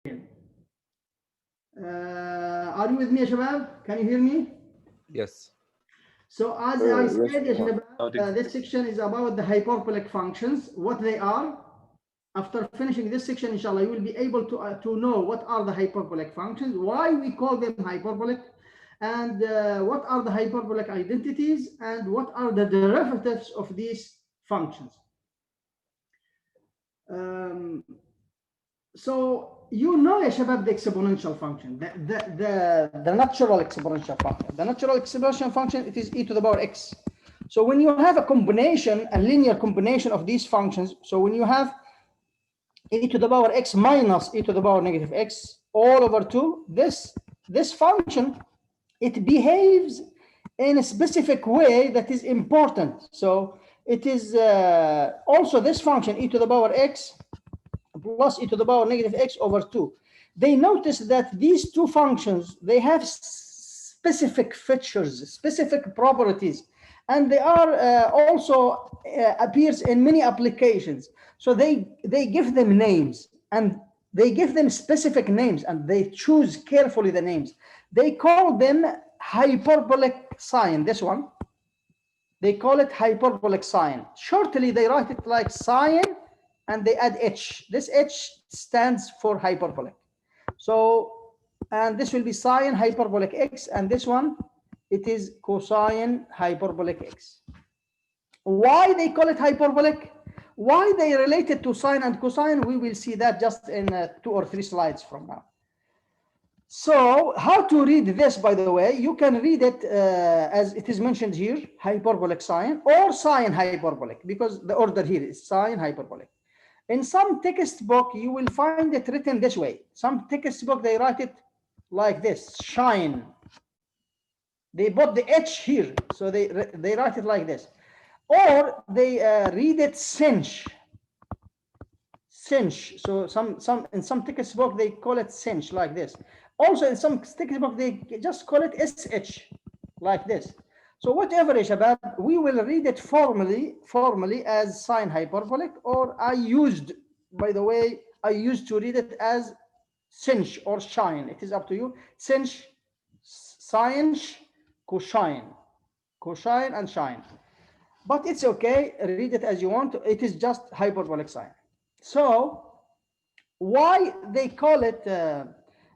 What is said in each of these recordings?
Are you with me, Shabab? Can you hear me? Yes. So as I said, Yes. Shabab, this section is about the hyperbolic functions, what they are. After finishing this section, inshallah, you will be able to know what are the hyperbolic functions, why we call them hyperbolic, and what are the hyperbolic identities, and what are the derivatives of these functions. So you know, ya shabab, the exponential function, the natural exponential function. The natural exponential function, it is e to the power x. So when you have a combination, a linear combination of these functions, so when you have e to the power x minus e to the power negative x all over 2, this function, it behaves in a specific way that is important. So it is also this function e to the power x plus e to the power negative x over 2. They notice that these two functions, they have specific features, specific properties, and they are also appears in many applications. So they give them names, and they give them specific names, and they choose carefully the names. They call them hyperbolic sign, this one. They call it hyperbolic sign. Shortly, they write it like sine, and they add h. This h stands for hyperbolic. So, and this will be sine hyperbolic x, and this one, it is cosine hyperbolic x. Why they call it hyperbolic? Why they relate it to sine and cosine? We will see that just in 2 or 3 slides from now. So how to read this, by the way? You can read it as it is mentioned here, hyperbolic sine or sine hyperbolic, because the order here is sine hyperbolic. In some textbook, you will find it written this way. Some textbook, they write it like this, shine. They put the H here, so they write it like this. Or they read it cinch. Cinch. So in some textbook, they call it cinch like this. Also, in some textbook, they just call it SH like this. So whatever, Shabab, we will read it formally as sine hyperbolic, or I used, by the way, I used to read it as cinch or shine. It is up to you. Cinch, sine, cosine and shine. But it's okay, read it as you want. It is just hyperbolic sign. So why they call it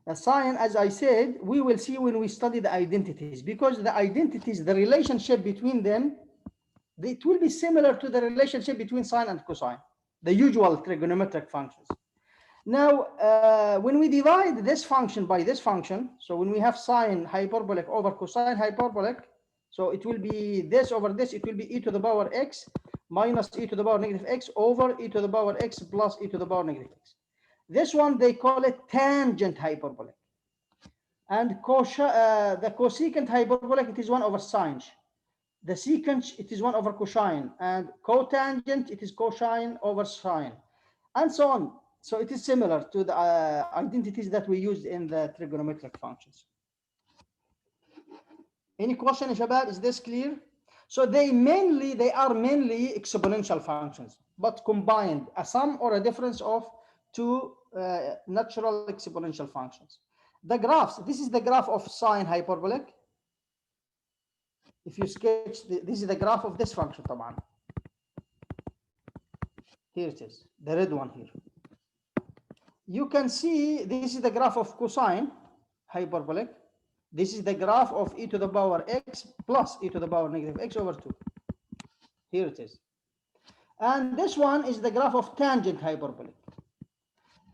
a sign, as I said, we will see when we study the identities, because the identities, the relationship between them, it will be similar to the relationship between sine and cosine, the usual trigonometric functions. Now, when we divide this function by this function, so when we have sine hyperbolic over cosine hyperbolic, so it will be this over this, it will be e to the power x minus e to the power negative x over e to the power x plus e to the power negative x. This one, they call it tangent hyperbolic. And the cosecant hyperbolic, it is 1 over sine. The secant, it is 1 over cosine. And cotangent, it is cosine over sine. And so on. So it is similar to the identities that we used in the trigonometric functions. Any question, Shabab? Is this clear? So they are mainly exponential functions, but combined, a sum or a difference of 2 natural exponential functions. The graphs, this is the graph of sine hyperbolic. If you sketch, this is the graph of this function, طبعا. Here it is, the red one here. You can see this is the graph of cosine hyperbolic. This is the graph of e to the power x plus e to the power negative x over 2. Here it is. And this one is the graph of tangent hyperbolic.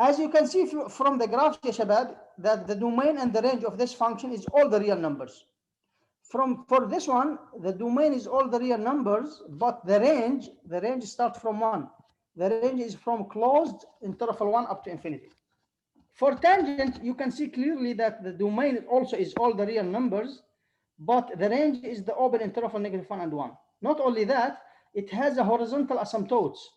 As you can see from the graph, Shabab, that the domain and the range of this function is all the real numbers. For this one, the domain is all the real numbers, but the range starts from 1. The range is from closed interval 1 up to infinity. For tangent, you can see clearly that the domain also is all the real numbers, but the range is the open interval -1 and 1. Not only that, it has a horizontal asymptotes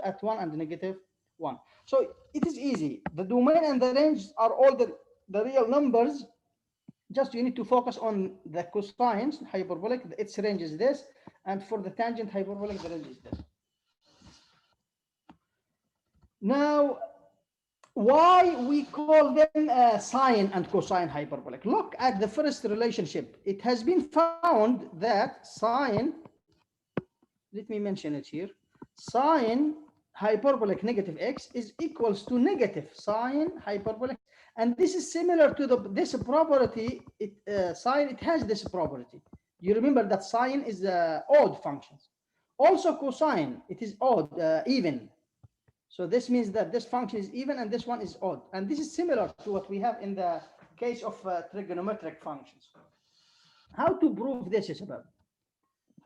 at 1 and -1. So it is easy. The domain and the range are all the real numbers. Just you need to focus on the cosine hyperbolic, its range is this, and for the tangent hyperbolic, the range is this. Now, why we call them sine and cosine hyperbolic. Look at the first relationship. It has been found that sine, let me mention it here, sine hyperbolic negative x is equals to negative sine hyperbolic, and this is similar to this property. Sine, it has this property. You remember that sine is odd functions. Also cosine, it is odd, even. So this means that this function is even and this one is odd. And this is similar to what we have in the case of trigonometric functions. How to prove this, Shabab?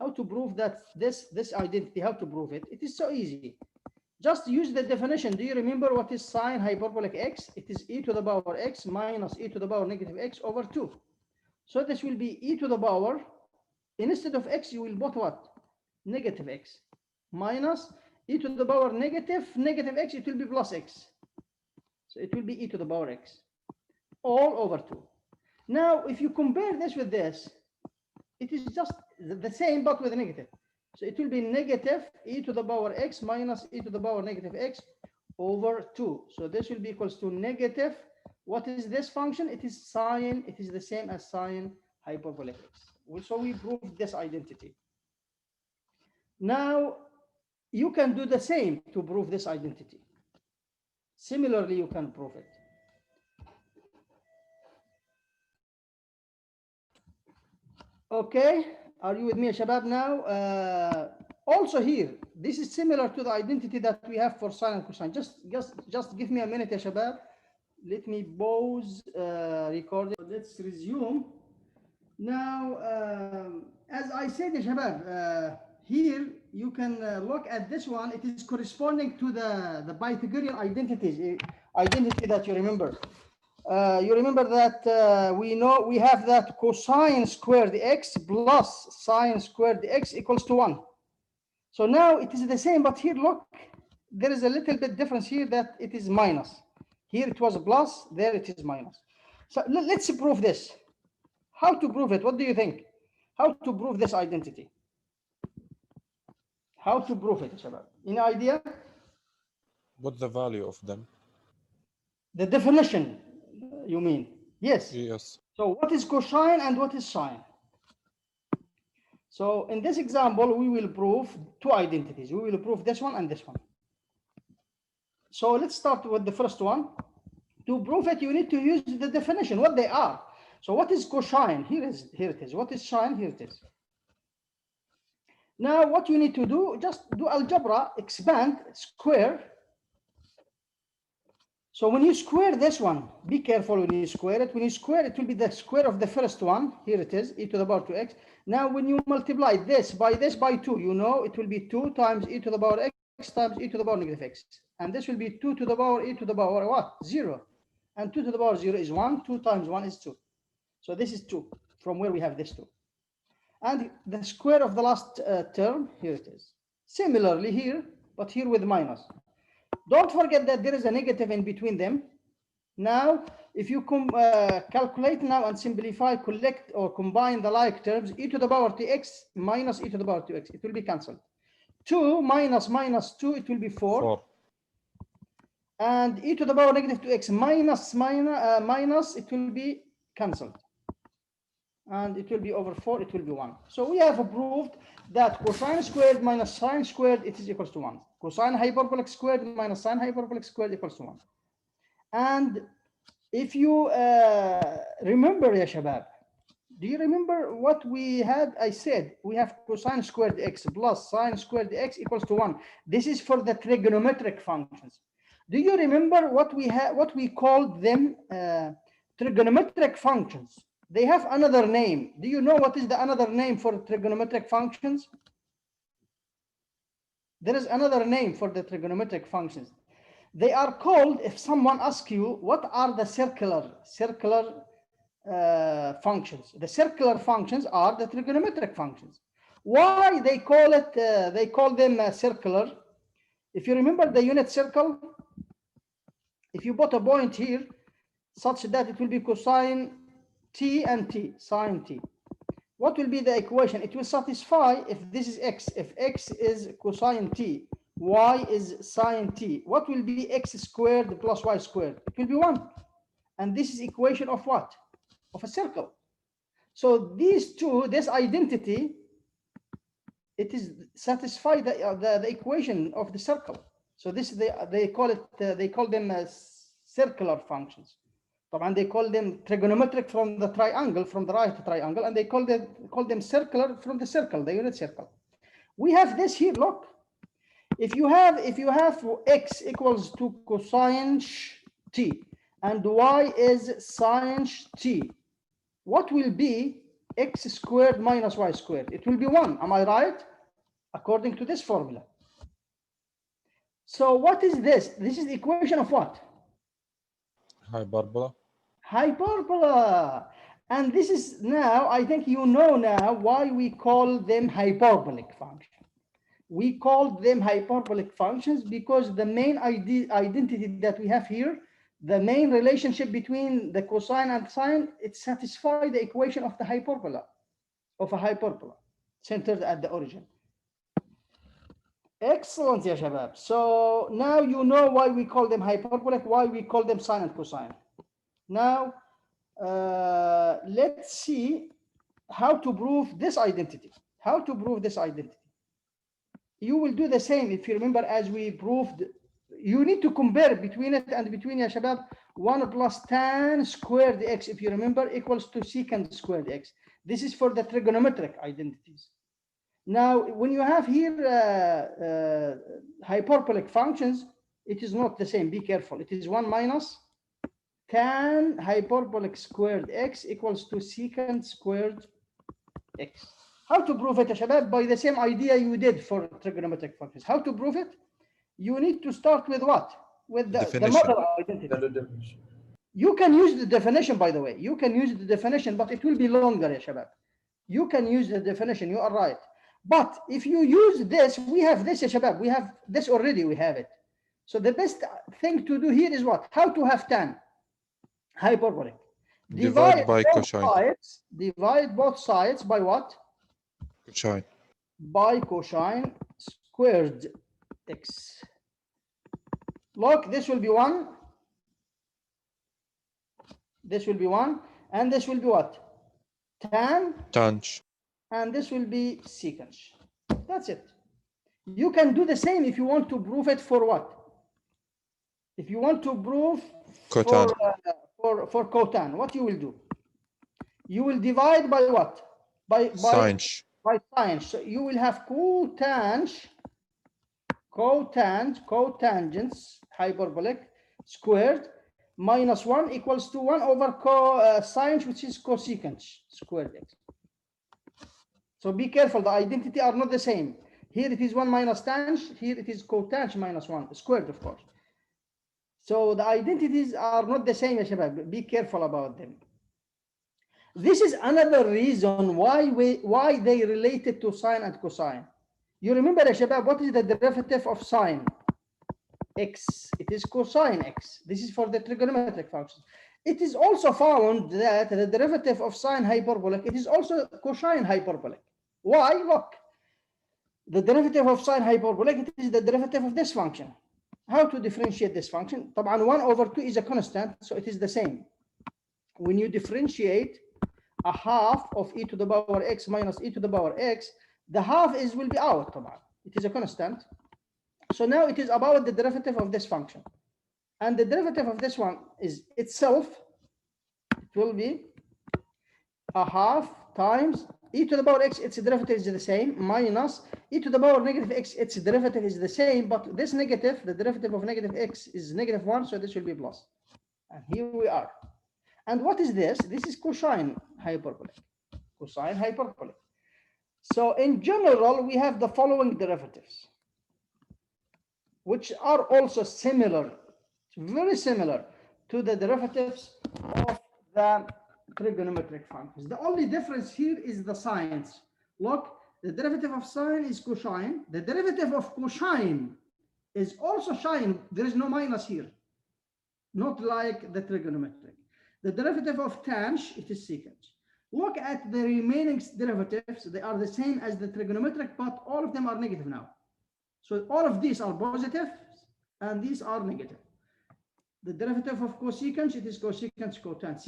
How to prove that this identity, how to prove it? It is so easy. Just use the definition. Do you remember what is sine hyperbolic x? It is e to the power x minus e to the power negative x over 2. So this will be e to the power, instead of x, you will put what? Negative x minus e to the power negative x, it will be plus x. So it will be e to the power x all over 2. Now, if you compare this with this, it is just the same, but with a negative. So it will be negative e to the power x minus e to the power negative x over 2. So this will be equals to negative. What is this function? It is sine. It is the same as sine hyperbolic x. So we proved this identity. Now, you can do the same to prove this identity. Similarly, you can prove it. Okay, are you with me, Shabab, now? Also here, this is similar to the identity that we have for sine and cosine. Just give me a minute, Shabab. Let me pause recording. Let's resume. Now, as I said, Shabab, here you can look at this one. It is corresponding to the Pythagorean identity that you remember. You remember that we know we have that cosine squared x plus sine squared x equals to 1. So now it is the same, but here look, there is a little bit difference here that it is minus. Here it was plus, there it is minus. So let's prove this. How to prove it? What do you think? How to prove this identity? How to prove it, Shabab? Any idea? What's the value of them? The definition, you mean? Yes. Yes. So what is cosine and what is sine? So in this example, we will prove two identities. We will prove this one and this one. So let's start with the first one. To prove it, you need to use the definition, what they are. So what is cosine? Here it is. What is sine? Here it is. Now what you need to do, just do algebra, expand, square. So when you square this one, be careful when you square it. When you square, it will be the square of the first one. Here it is, e to the power 2x. Now when you multiply this by 2, you know it will be 2 times e to the power x times e to the power negative x. And this will be 2 to the power e to the power what? 0. And 2 to the power 0 is 1. 2 times 1 is 2. So this is 2, from where we have this 2. And the square of the last term, here it is. Similarly here, but here with minus. Don't forget that there is a negative in between them. Now, if you calculate now and simplify, collect or combine the like terms, e to the power 2x minus e to the power 2x, it will be cancelled. 2 minus 2, it will be 4. And e to the power negative 2x minus, it will be cancelled. And it will be over 4, it will be 1. So we have proved that cosine squared minus sine squared, it is equals to 1. Cosine hyperbolic squared minus sine hyperbolic squared equals to 1. And if you remember, ya Shabab, do you remember what we had? I said we have cosine squared x plus sine squared x equals to 1. This is for the trigonometric functions. Do you remember what we had? What we called them trigonometric functions? They have another name. Do you know what is the another name for trigonometric functions? There is another name for the trigonometric functions. They are called, if someone asks you, what are the circular functions? The circular functions are the trigonometric functions. Why they call it? They call them circular. If you remember the unit circle, if you put a point here, such that it will be cosine t and t, sine t. What will be the equation? It will satisfy if this is x, if x is cosine t, y is sine t. What will be x squared plus y squared? It will be 1. And this is equation of what? Of a circle. So these two, this identity, it is satisfy the equation of the circle. So this they call it they call them circular functions. And they call them trigonometric from the triangle, from the right triangle, and they call them circular from the circle, the unit circle. We have this here. Look, if you have x equals to cosine t and y is sine t, what will be x squared minus y squared? It will be 1. Am I right? According to this formula. So what is this? This is the equation of what? Hyperbola. Hyperbola. And this is now, I think you know now why we call them hyperbolic functions. We call them hyperbolic functions because the main identity that we have here, the main relationship between the cosine and sine, it satisfies the equation of the hyperbola, of a hyperbola centered at the origin. Excellent, ya shabab. So now you know why we call them hyperbolic, why we call them sine and cosine. Now, let's see how to prove this identity. How to prove this identity. You will do the same if you remember as we proved. You need to compare between it and between, ya shabab, 1 plus tan squared x, if you remember, equals to secant squared x. This is for the trigonometric identities. Now, when you have here hyperbolic functions, it is not the same. Be careful. It is 1 minus tan hyperbolic squared x equals to secant squared x. How to prove it, Shabab? By the same idea you did for trigonometric functions. How to prove it? You need to start with what? With the model identity. You can use the definition, by the way. You can use the definition, but it will be longer, ya Shabab. You can use the definition. You are right. But if you use this, we have this, ya Shabab. We have this already. We have it. So the best thing to do here is what? How to have tan hyperbolic. Divide by cosine. Divide both sides by what? Cosine. By cosine squared x. Look, this will be 1. This will be 1. And this will be what? Tan. Tange. And this will be secant. That's it. You can do the same if you want to prove it for what? If you want to prove Cotan. For cotan, what you will do? You will divide by what? By sine. So you will have cotangents hyperbolic squared minus 1 equals to 1 over cosine, which is cosecant squared x. So be careful, the identity are not the same. Here it is 1 minus tan, here it is cotang minus 1 squared, of course. So the identities are not the same, ya shabab. Be careful about them. This is another reason why they related to sine and cosine. You remember, ya shabab, what is the derivative of sine? X. It is cosine x. This is for the trigonometric functions. It is also found that the derivative of sine hyperbolic, it is also cosine hyperbolic. Why? Look, the derivative of sine hyperbolic, it is the derivative of this function. How to differentiate this function? 1 over 2 is a constant, so it is the same. When you differentiate a half of e to the power x minus e to the power x, the half will be out. It is a constant. So now it is about the derivative of this function. And the derivative of this one is itself, it will be a half times e to the power x, its derivative is the same, minus e to the power negative x, its derivative is the same, but this negative, the derivative of negative x is negative 1, so this will be plus. And here we are. And what is this? This is cosine hyperbolic. Cosine hyperbolic. So in general, we have the following derivatives, which are also similar, very similar to the derivatives of the trigonometric functions. The only difference here is the signs. Look, the derivative of sine is cosine. The derivative of cosine is also sine. There is no minus here, not like the trigonometric. The derivative of tan, it is secant. Look at the remaining derivatives. They are the same as the trigonometric, but all of them are negative now. So all of these are positive and these are negative. The derivative of cosecant, it is cosecant, cotangent,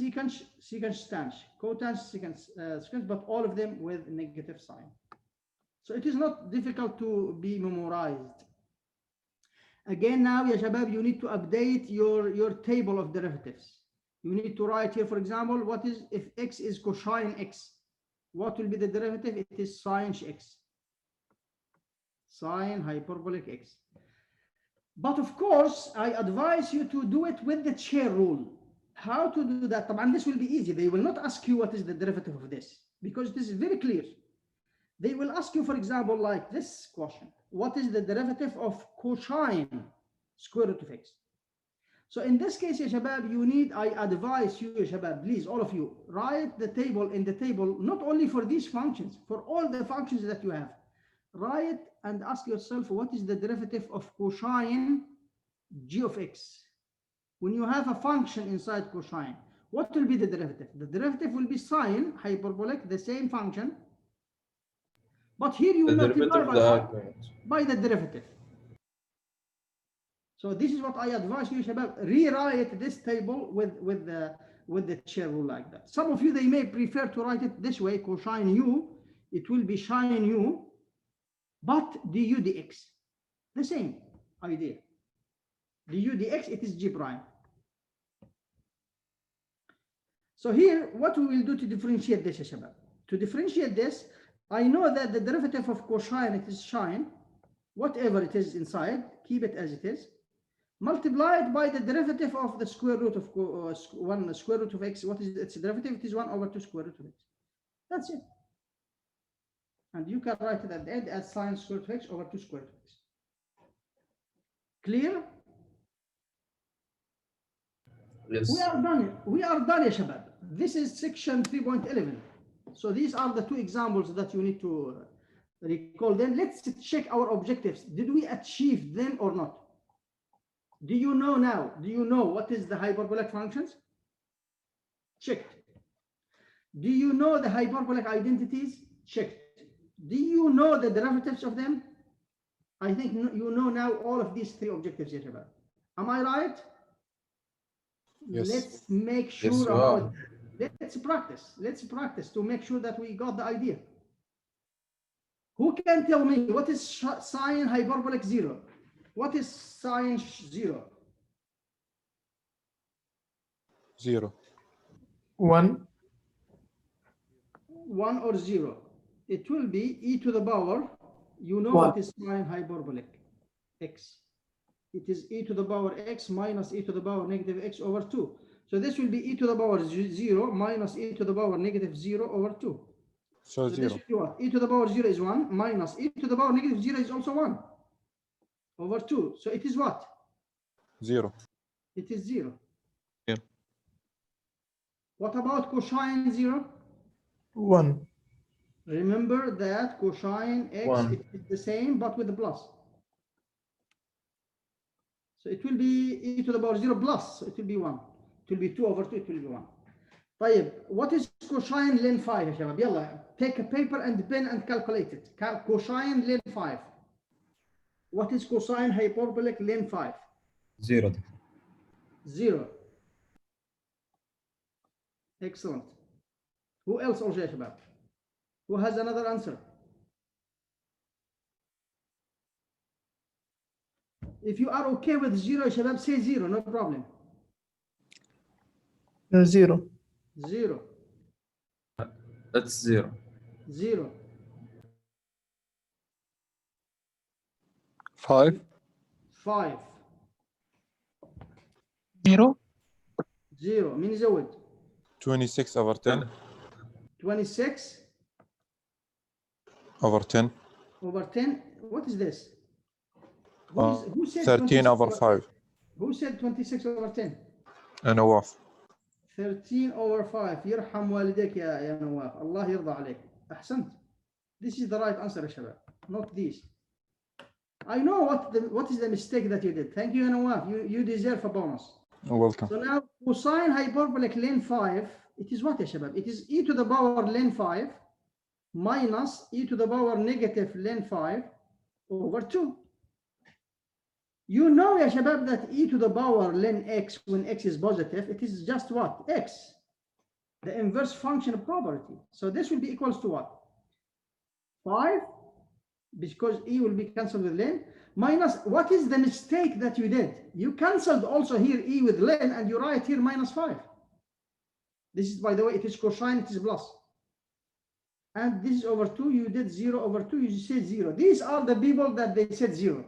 secant, tangent, cotangent, secant, but all of them with negative sign. So it is not difficult to be memorized. Again, now, ya shabab, you need to update your table of derivatives. You need to write here, for example, what is, if x is cosine x, what will be the derivative? It is sine x, sine hyperbolic x. But of course, I advise you to do it with the chair rule. How to do that? And this will be easy. They will not ask you what is the derivative of this, because this is very clear. They will ask you, for example, like this question: what is the derivative of cosine square root of x? So in this case, ya shabab, you need, I advise you, ya shabab, please, all of you, write the table in the table, not only for these functions, for all the functions that you have. Write and ask yourself, what is the derivative of cosine g of x? When you have a function inside cosine, what will be the derivative? The derivative will be sine hyperbolic, the same function, but here you will multiply by the derivative. So this is what I advise you, shabab, rewrite this table with the chair rule like that. Some of you, they may prefer to write it this way: cosine u, it will be sine u, but du dx, the same idea. Du dx, it is g prime. So here, what we will do to differentiate this, shabab? To differentiate this, I know that the derivative of cosine, it is sine, whatever it is inside, keep it as it is, multiplied by the derivative of the square root of 1 square root of x. What is its derivative? It is 1 over 2 square root of x. That's it. And you can write it at the end as sine square root of x over 2 square root of x. Clear? Yes. We are done. We are done, ya shabab. This is section 3.11. So these are the two examples that you need to recall them. Let's check our objectives. Did we achieve them or not? Do you know now? Do you know what is the hyperbolic functions? Checked. Do you know the hyperbolic identities? Checked. Do you know the derivatives of them? I think you know now all of these three objectives, ya shabab. Am I right? Yes. Let's make sure Yes, you about are. let's practice. Let's practice to make sure that we got the idea. Who can tell me what is sine hyperbolic 0? What is sine 0? 0. 1. 1 or 0? It will be e to the power. You know One. what is sine hyperbolic x. It is e to the power x minus e to the power negative x over 2. So this will be e to the power 0 minus e to the power negative 0 over 2. So So 0. this will be what? E to the power 0 is 1 minus e to the power negative 0 is also 1 over 2. So it is what? 0. It is 0. Yeah. What about cosine 0? 1. Remember that cosine x 1. it is the same but with the plus. So it will be e to the power 0 plus, so it will be 1. It will be 2 over 2, it will be 1. طيب, what is cosine ln 5 يا شباب? يلا, take a paper and pen and calculate it. Cosine ln 5. What is cosine hyperbolic ln 5? 0. 0. Excellent. Who else also يا شباب? Who has another answer? If you are okay with 0, يا شباب, say 0, no problem. 0. 0. That's 0. 0. 5. 5. 0. 0. مين يزود؟ 26 over 10 26 over 10. over 10. What is this? Who said 13 26 over 5. Who said 26 over 10? نواف. 13 over 5. يرحم والديك يا نواف. الله يرضى عليك. أحسنت. This is the right answer يا شباب. Not this. I know what is the mistake that you did. Thank you, Nawaf. You deserve a bonus. Welcome. So now cosine hyperbolic ln 5, it is what يا شباب? It is e to the power ln 5 minus e to the power negative ln 5 over 2. You know, ya shabab, that e to the power ln x when x is positive, it is just what? X, the inverse function of property. So this will be equals to what? 5, because e will be cancelled with ln, minus, what is the mistake that you did? You cancelled also here e with ln, and you write here minus 5. This is, by the way, it is cosine, it is plus. And this is over 2, you did 0 over 2, you said 0. These are the people that they said 0.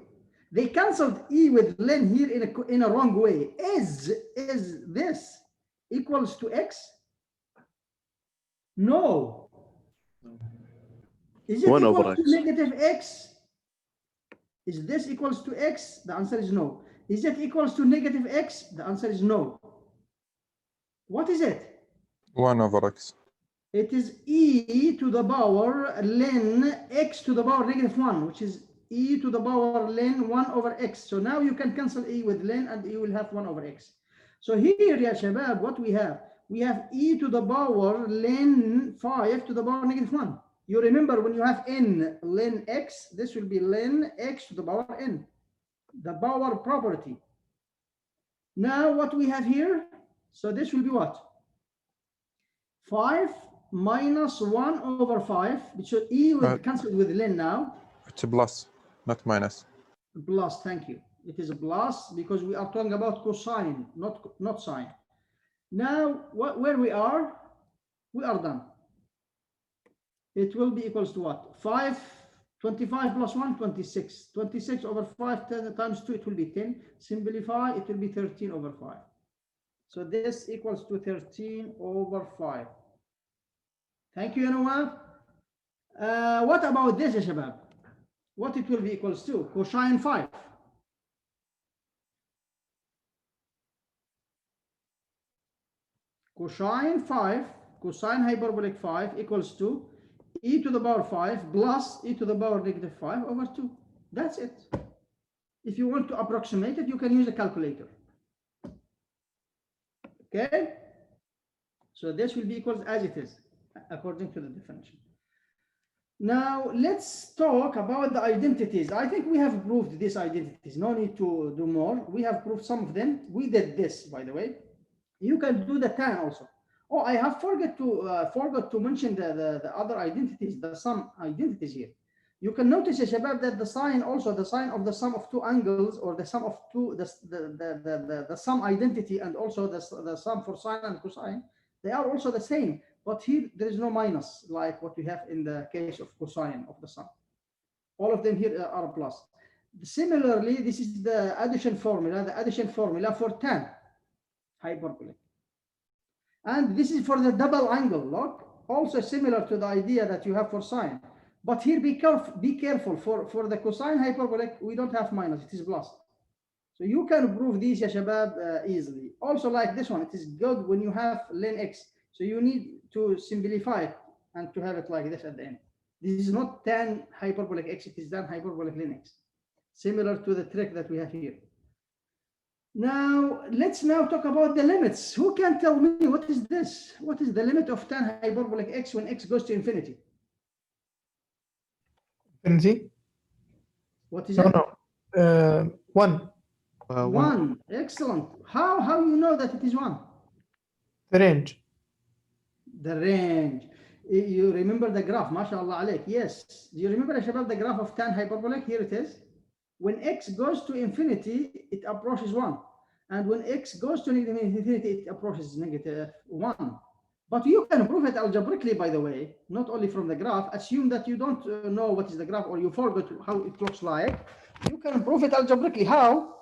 They cancelled e with ln here in a wrong way. Is this equals to x? No. Is it 1 equal over to x. negative x? Is this equals to x? The answer is no. Is it equals to negative x? The answer is no. What is it? 1 over x. It is e to the power ln x to the power negative 1, which is e to the power ln 1 over x. So now you can cancel e with ln, and you will have 1 over x. So here, ya shabab, what we have? We have e to the power ln 5 to the power negative 1. You remember when you have n ln x, this will be ln x to the power n, the power property. Now what we have here, so this will be what? 5 minus 1 over 5, which e will cancel with ln now. It's a plus, not minus. Plus, thank you. It is a plus because we are talking about cosine, not sine. Now, where we are done. It will be equals to what? 25 plus 1, 26. 26 over 5 10 times 2, it will be 10. Simplify, it will be 13 over 5. So this equals to 13 over 5. Thank you, Anwar. What about this, ya shabab? What it will be equals to? Cosine 5. Cosine 5, cosine hyperbolic 5 equals to e to the power 5 plus e to the power negative 5 over 2. That's it. If you want to approximate it, you can use a calculator. Okay? So this will be equals as it is, according to the definition. Now, let's talk about the identities. I think we have proved these identities. No need to do more. We have proved some of them. We did this, by the way. You can do the tan also. Oh, I have forgot to mention the other identities, the sum identities here. You can notice, ya shabab, that the sign also, the sign of the sum of two angles, or the sum of two, the sum identity, and also the sum for sine and cosine, they are also the same. But here there is no minus like what we have in the case of cosine of the sum. All of them here are plus. Similarly, this is the addition formula for tan hyperbolic. And this is for the double angle, look, also similar to the idea that you have for sine. But here be careful for the cosine hyperbolic, we don't have minus, it is plus. So you can prove these, ya shabab, easily. Also like this one, it is good when you have ln x. So you need to simplify it and to have it like this at the end. This is not tan hyperbolic x, it is tan hyperbolic ln x. Similar to the trick that we have here. Now, let's now talk about the limits. Who can tell me what is this? What is the limit of tan hyperbolic x when x goes to infinity? Infinity? What is No, it? no. 1. 1. Excellent. How you know that it is 1? The range. The range. You remember the graph, mashallah alayk. Yes. Do you remember, Shabab, the graph of tan hyperbolic? Here it is. When x goes to infinity, it approaches 1. And when x goes to negative infinity, it approaches negative 1. But you can prove it algebraically, by the way, not only from the graph. Assume that you don't know what is the graph, or you forgot how it looks like. You can prove it algebraically. How?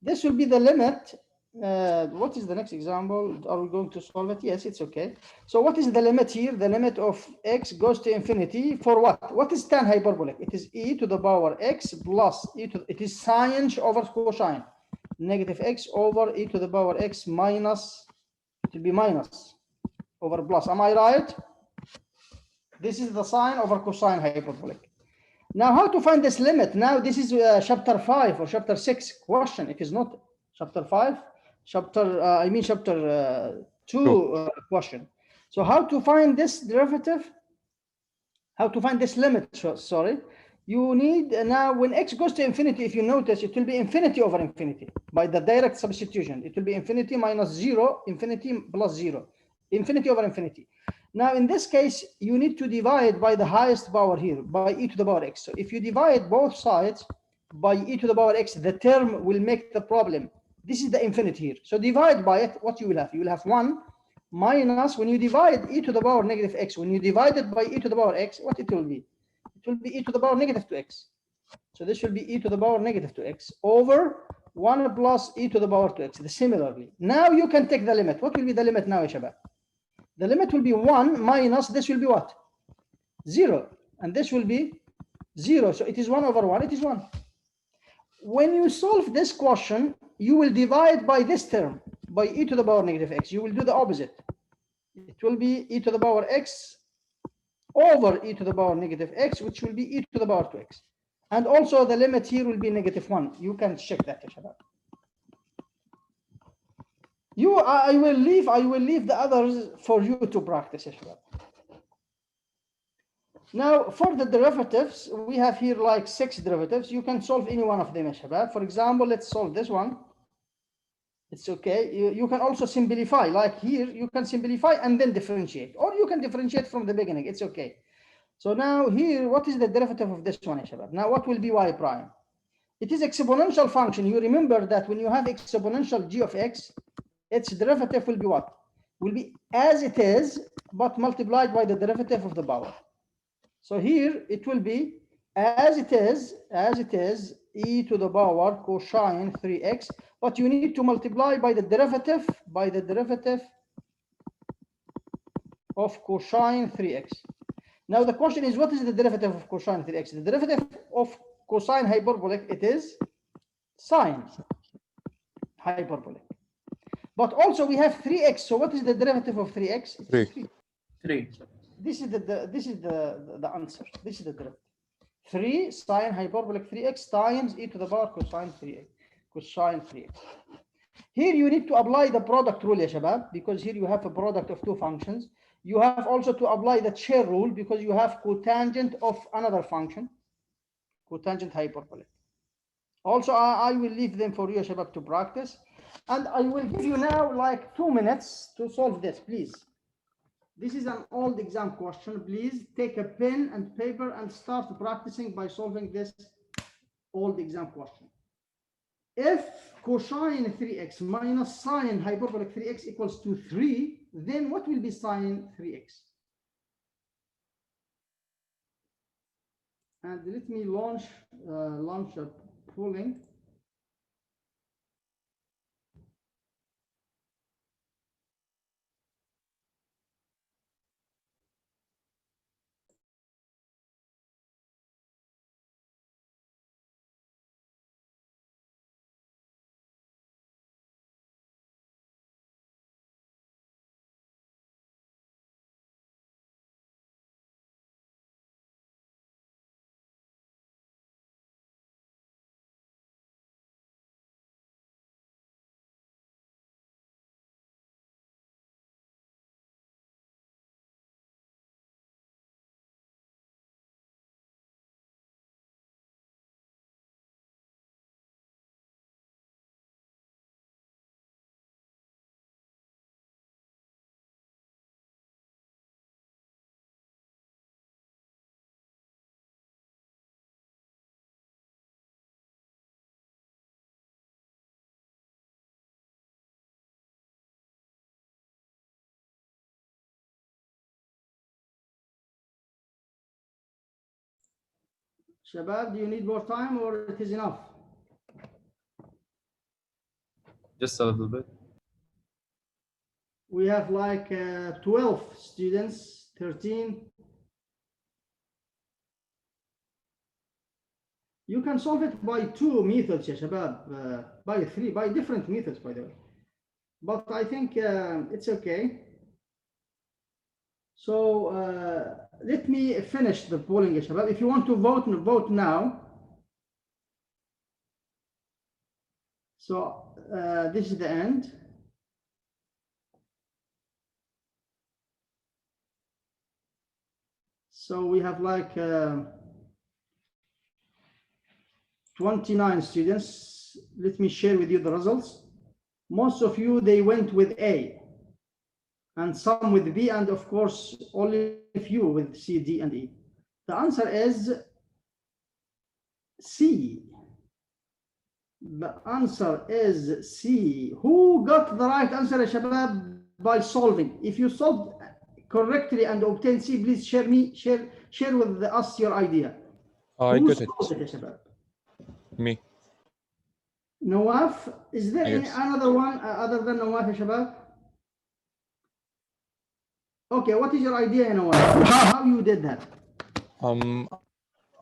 This will be the limit. What is the next example? Are we going to solve it? Yes, it's okay. So what is the limit here? The limit of x goes to infinity for what? What is tan hyperbolic? It is e to the power x plus it is sine over cosine. Negative x over e to the power x minus, it will be minus over plus. Am I right? This is the sine over cosine hyperbolic. Now, how to find this limit? Now, this is chapter 5 or chapter 6 question. It is not chapter 5, chapter 2 question. So how to find this derivative? How to find this limit? Sorry. You need now when x goes to infinity, if you notice, it will be infinity over infinity by the direct substitution. It will be infinity minus 0, infinity plus 0, infinity over infinity. Now in this case, you need to divide by the highest power here, by e to the power x. So if you divide both sides by e to the power x, the term will make the problem. This is the infinity here. So divide by it, what you will have? You will have 1 minus, when you divide e to the power negative x, when you divide it by e to the power x, what it will be? It will be e to the power negative 2x. So this will be e to the power negative 2x over 1 plus e to the power 2x. Similarly, now you can take the limit. What will be the limit now, Shabab? The limit will be 1 minus, this will be what? 0. And this will be 0. So it is 1 over 1. It is 1. When you solve this question, you will divide by this term, by e to the power negative x. You will do the opposite. It will be e to the power x over e to the power negative x, which will be e to the power 2x. And also the limit here will be negative 1. You can check that, Shabab. I will leave the others for you to practice, Shabab. Now for the derivatives, we have here like 6 derivatives. You can solve any one of them, Shabab. For example, let's solve this one. It's okay. You can also simplify, like here, you can simplify and then differentiate, or you can differentiate from the beginning. It's okay. So now here, what is the derivative of this one, Shabab? Now what will be y prime? It is exponential function. You remember that when you have exponential g of x, its derivative will be what? Will be as it is, but multiplied by the derivative of the power. So here it will be as it is, e to the power cosine 3x, but you need to multiply by the derivative of cosine 3x. Now the question is, what is the derivative of cosine 3x? The derivative of cosine hyperbolic, it is sine hyperbolic. But also we have 3x. So what is the derivative of 3x? 3. 3. This is the answer. This is the derivative. 3 sine hyperbolic 3x times e to the power cosine 3x. Here you need to apply the product rule, ya Shabab, because here you have a product of two functions. You have also to apply the chair rule because you have cotangent of another function, cotangent hyperbolic. Also, I will leave them for you, Shabab, to practice. And I will give you now like 2 minutes to solve this, please. This is an old exam question. Please take a pen and paper and start practicing by solving this old exam question. If cosine 3x minus sine hyperbolic 3x equals to 3, then what will be sine 3x? And let me launch a polling. Shabab, do you need more time or it is enough? Just a little bit. We have like 12 students, 13. You can solve it by 2 methods, ya Shabab, by 3, by different methods, by the way. But I think it's okay. So let me finish the polling, ya Shabab. If you want to vote, vote now. So this is the end. So we have like 29 students. Let me share with you the results. Most of you, they went with A, and some with B, and of course, only a few with C, D, and E. The answer is C. The answer is C. Who got the right answer, ya shabab, by solving? If you solved correctly and obtained C, please share with us your idea. I Who got it. solved it, ya shabab? Me. Nawaf, is there any Yes. another one other than Nawaf, ya shabab? Okay, what is your idea, ya Nawaf? How you did that?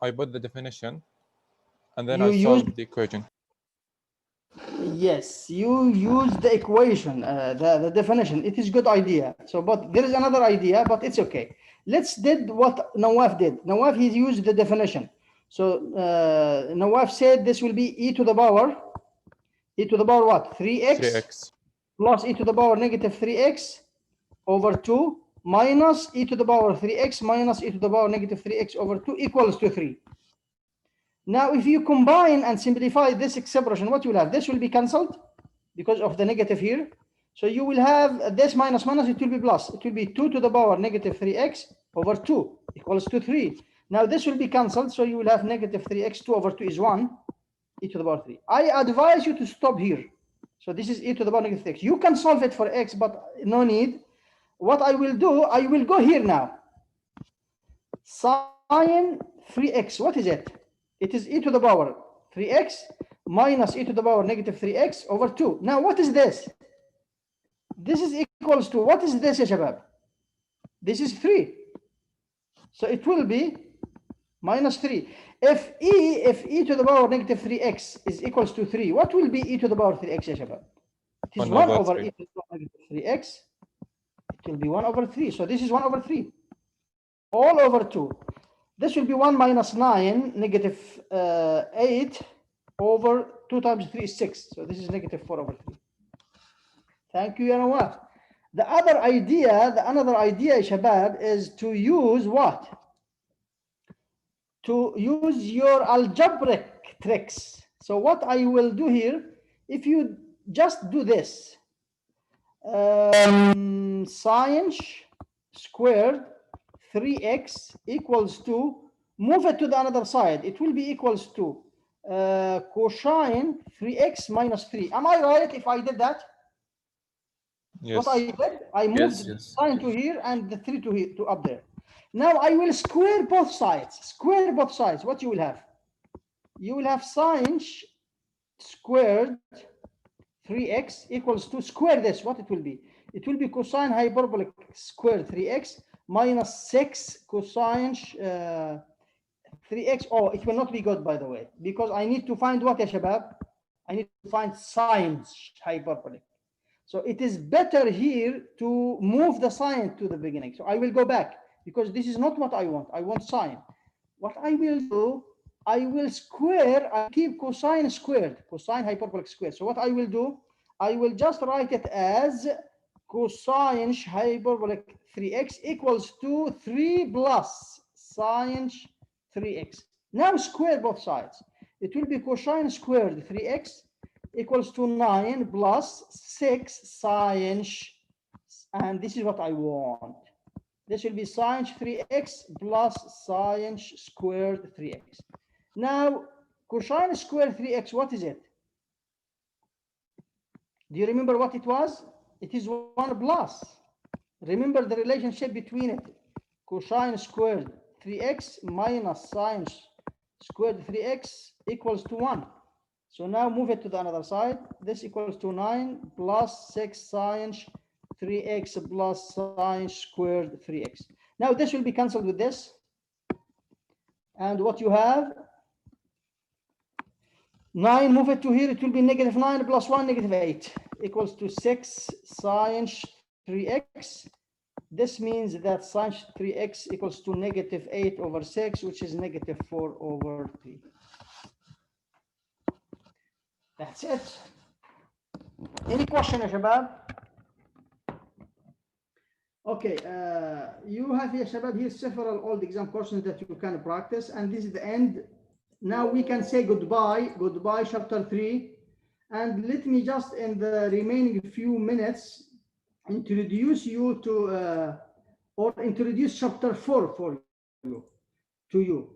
I put the definition and then You I solved used- the equation. Yes, you use the equation, the definition. It is good idea. So, but there is another idea, but it's okay. Let's did what Nawaf did. Nawaf, he used the definition. So Nawaf said this will be e to the power what? 3x, 3x. plus e to the power negative 3x over 2 minus e to the power 3x minus e to the power negative 3x over 2 equals to 3. Now, if you combine and simplify this expression, what you will have? This will be cancelled because of the negative here. So you will have this minus minus, it will be plus. It will be 2 to the power negative 3x over 2 equals to 3. Now this will be cancelled, so you will have negative 3x, 2 over 2 is 1, e to the power 3. I advise you to stop here. So this is e to the power negative 3x. You can solve it for x, but no need. What I will do, I will go here now. Sine 3x, what is it? It is e to the power 3x minus e to the power negative 3x over 2. Now, what is this? This is equals to, what is this, ya shabab? This is 3. So it will be minus 3. If e to the power negative 3x is equals to 3, what will be e to the power 3x, ya shabab? It is 1 over 3. E to the power negative 3x. It will be 1 over 3. So this is 1 over 3. All over 2. This will be 1 minus 9, negative 8 over 2 times 3 is 6. So this is negative 4 over 3. Thank you, Nawaf. Another idea, Shabab, is to use what? To use your algebraic tricks. So what I will do here, if you just do this, sine squared 3x equals to, move it to the other side, it will be equals to cosine 3x minus 3. Am I right if I did that? Yes. What I did, I moved the sine to here and the 3 to here, to up there. Now I will square both sides. Square both sides. What you will have? You will have sine squared 3x equals to, square this, what it will be? It will be cosine hyperbolic squared 3x minus 6 cosine 3x. Oh, it will not be good, by the way, because I need to find what, ya shabab? I need to find sine hyperbolic. So it is better here to move the sine to the beginning. So I will go back because this is not what I want. I want sine. What I will do, I will square, I keep cosine squared, cosine hyperbolic squared. So what I will do, I will just write it as cosine hyperbolic 3x equals to 3 plus sine 3x. Now square both sides. It will be cosine squared 3x equals to 9 plus 6 sine, and this is what I want. This will be sine 3x plus sine squared 3x. Now, cosine squared 3x, what is it? Do you remember what it was? It is 1 plus. Remember the relationship between it. Cosine squared 3x minus sine squared 3x equals to 1. So now move it to the other side. This equals to 9 plus 6 sine 3x plus sine squared 3x. Now this will be cancelled with this. And what you have, 9, move it to here, it will be negative 9 plus 1, negative 8, equals to 6 sine 3x. This means that sine 3x equals to negative 8 over 6, which is negative 4 over 3. That's it. Any question, Shabab? Okay, you have here, Shabab, here several old exam questions that you can practice, and this is the end now we can say goodbye, goodbye chapter 3. And let me just in the remaining few minutes introduce you to or introduce chapter 4 for you to you.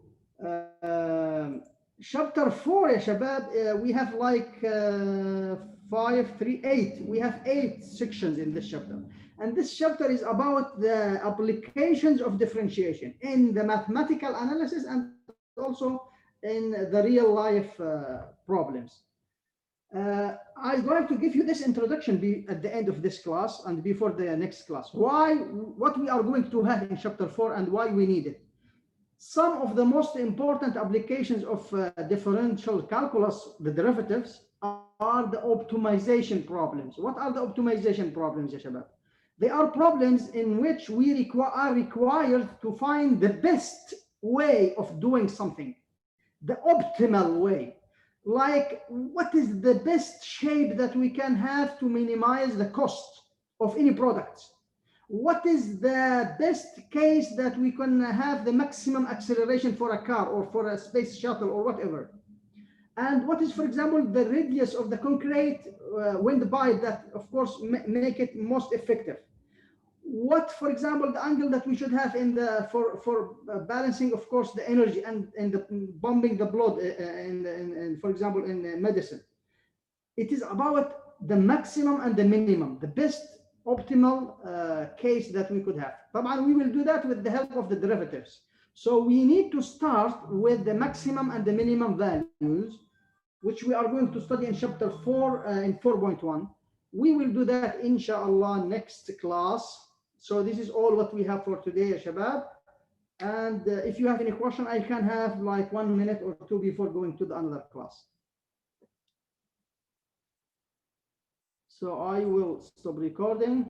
Chapter 4 يا شباب, we have like 5, 3, 8. We have 8 sections in this chapter. And this chapter is about the applications of differentiation in the mathematical analysis and also in the real life problems. I'd like to give you this introduction at the end of this class and before the next class. What we are going to have in chapter 4 and why we need it. Some of the most important applications of differential calculus, the derivatives, are the optimization problems. What are the optimization problems, ya shabab? They are problems in which we are required to find the best way of doing something, the optimal way. Like, what is the best shape that we can have to minimize the cost of any product? What is the best case that we can have the maximum acceleration for a car or for a space shuttle or whatever? And what is, for example, the radius of the concrete wind pipe that, of course, make it most effective? What, for example, the angle that we should have in the for balancing, of course, the energy and the pumping the blood, for example, in medicine? It is about the maximum and the minimum, the best optimal case that we could have. But we will do that with the help of the derivatives. So we need to start with the maximum and the minimum values, which we are going to study in chapter 4 in 4.1. We will do that, inshallah, next class. So this is all what we have for today, ya shabab. And if you have any question, I can have like 1 minute or 2 before going to the another class. So I will stop recording.